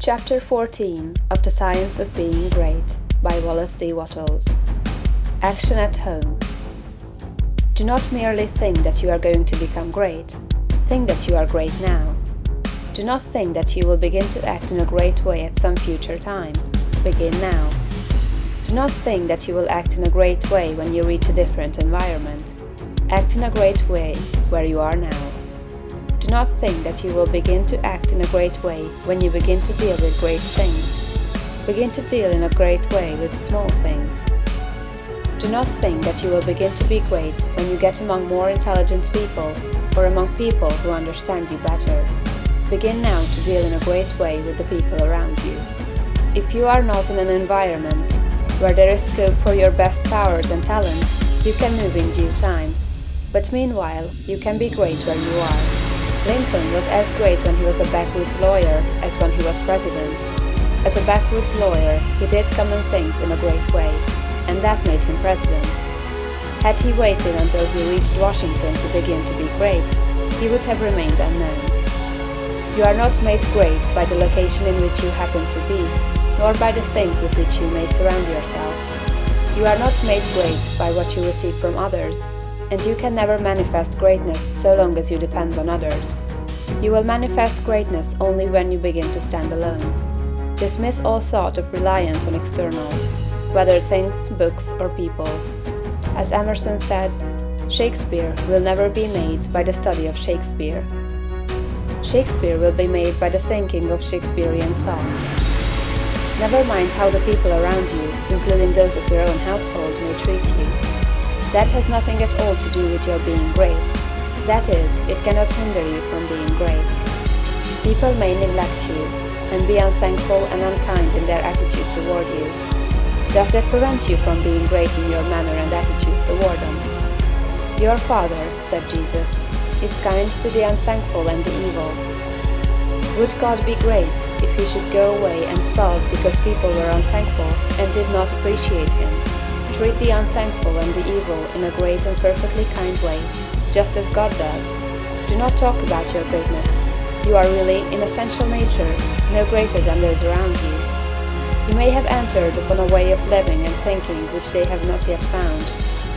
Chapter 14 of The Science of Being Great by Wallace D. Wattles. Action at Home. Do not merely think that you are going to become great. Think that you are great now. Do not think that you will begin to act in a great way at some future time. Begin now. Do not think that you will act in a great way when you reach a different environment. Act in a great way where you are now. Do not think that you will begin to act in a great way when you begin to deal with great things. Begin to deal in a great way with small things. Do not think that you will begin to be great when you get among more intelligent people or among people who understand you better. Begin now to deal in a great way with the people around you. If you are not in an environment where there is scope for your best powers and talents, you can move in due time. But meanwhile, you can be great where you are. Lincoln was as great when he was a backwoods lawyer as when he was president. As a backwoods lawyer, he did common things in a great way, and that made him president. Had he waited until he reached Washington to begin to be great, he would have remained unknown. You are not made great by the location in which you happen to be, nor by the things with which you may surround yourself. You are not made great by what you receive from others, and you can never manifest greatness so long as you depend on others. You will manifest greatness only when you begin to stand alone. Dismiss all thought of reliance on externals, whether things, books, or people. As Emerson said, Shakespeare will never be made by the study of Shakespeare. Shakespeare will be made by the thinking of Shakespearean thoughts. Never mind how the people around you, including those of your own household, may treat you. That has nothing at all to do with your being great. That is, it cannot hinder you from being great. People may neglect you and be unthankful and unkind in their attitude toward you. Does that prevent you from being great in your manner and attitude toward them? Your Father, said Jesus, is kind to the unthankful and the evil. Would God be great if he should go away and sulk because people were unthankful and did not appreciate him? Treat the unthankful and the evil in a great and perfectly kind way, just as God does. Do not talk about your greatness. You are really, in essential nature, no greater than those around you. You may have entered upon a way of living and thinking which they have not yet found,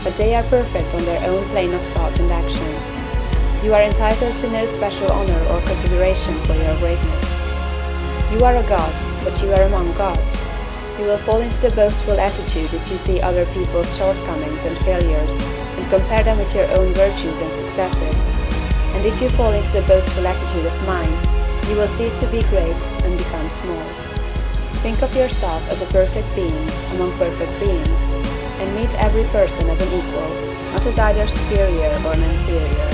but they are perfect on their own plane of thought and action. You are entitled to no special honor or consideration for your greatness. You are a god, but you are among gods. You will fall into the boastful attitude if you see other people's shortcomings and failures and compare them with your own virtues and successes. And if you fall into the boastful attitude of mind, you will cease to be great and become small. Think of yourself as a perfect being among perfect beings, and meet every person as an equal, not as either superior or an inferior.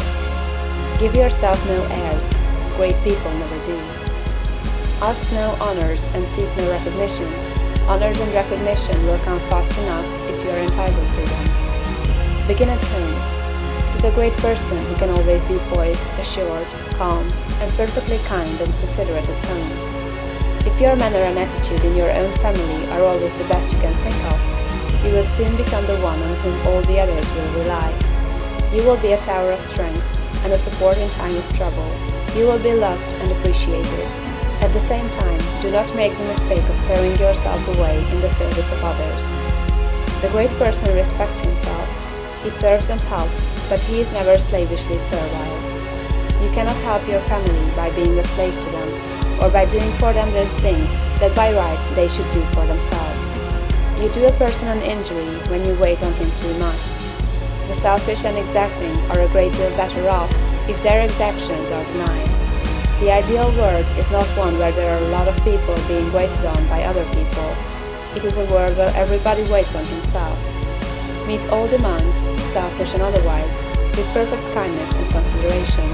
Give yourself no airs. Great people never do. Ask no honors and seek no recognition. Honors and recognition will come fast enough if you are entitled to them. Begin at home. It is a great person who can always be poised, assured, calm, and perfectly kind and considerate at home. If your manner and attitude in your own family are always the best you can think of, you will soon become the one on whom all the others will rely. You will be a tower of strength and a support in time of trouble. You will be loved and appreciated. At the same time, do not make the mistake of throwing yourself away in the service of others. The great person respects himself. He serves and helps, but he is never slavishly servile. You cannot help your family by being a slave to them, or by doing for them those things that by right they should do for themselves. You do a person an injury when you wait on him too much. The selfish and exacting are a great deal better off if their exactions are denied. The ideal world is not one where there are a lot of people being waited on by other people. It is a world where everybody waits on himself. Meet all demands, selfish and otherwise, with perfect kindness and consideration.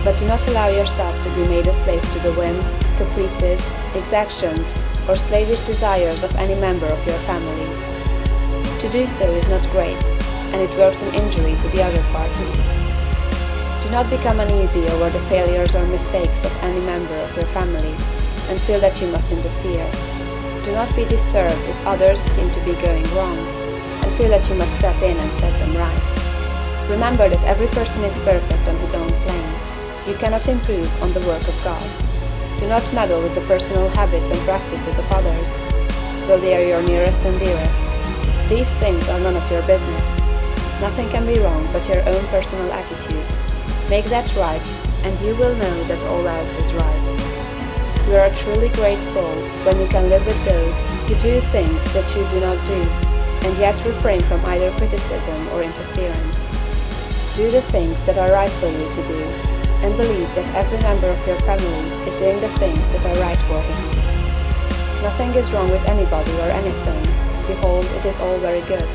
But do not allow yourself to be made a slave to the whims, caprices, exactions, or slavish desires of any member of your family. To do so is not great, and it works an injury to the other party. Do not become uneasy over the failures or mistakes of any member of your family and feel that you must interfere. Do not be disturbed if others seem to be going wrong and feel that you must step in and set them right. Remember that every person is perfect on his own plane. You cannot improve on the work of God. Do not meddle with the personal habits and practices of others, though they are your nearest and dearest. These things are none of your business. Nothing can be wrong but your own personal attitude. Make that right, and you will know that all else is right. You are a truly great soul when you can live with those who do things that you do not do, and yet refrain from either criticism or interference. Do the things that are right for you to do, and believe that every member of your family is doing the things that are right for him. Nothing is wrong with anybody or anything. Behold, it is all very good.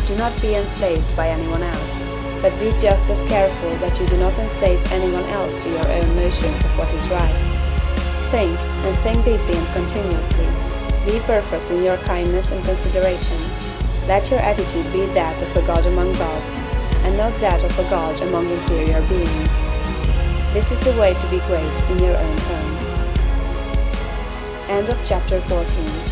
Do not be enslaved by anyone else, but be just as careful that you do not enslave anyone else to your own notions of what is right. Think, and think deeply and continuously. Be perfect in your kindness and consideration. Let your attitude be that of a god among gods, and not that of a god among inferior beings. This is the way to be great in your own home. End of chapter 14.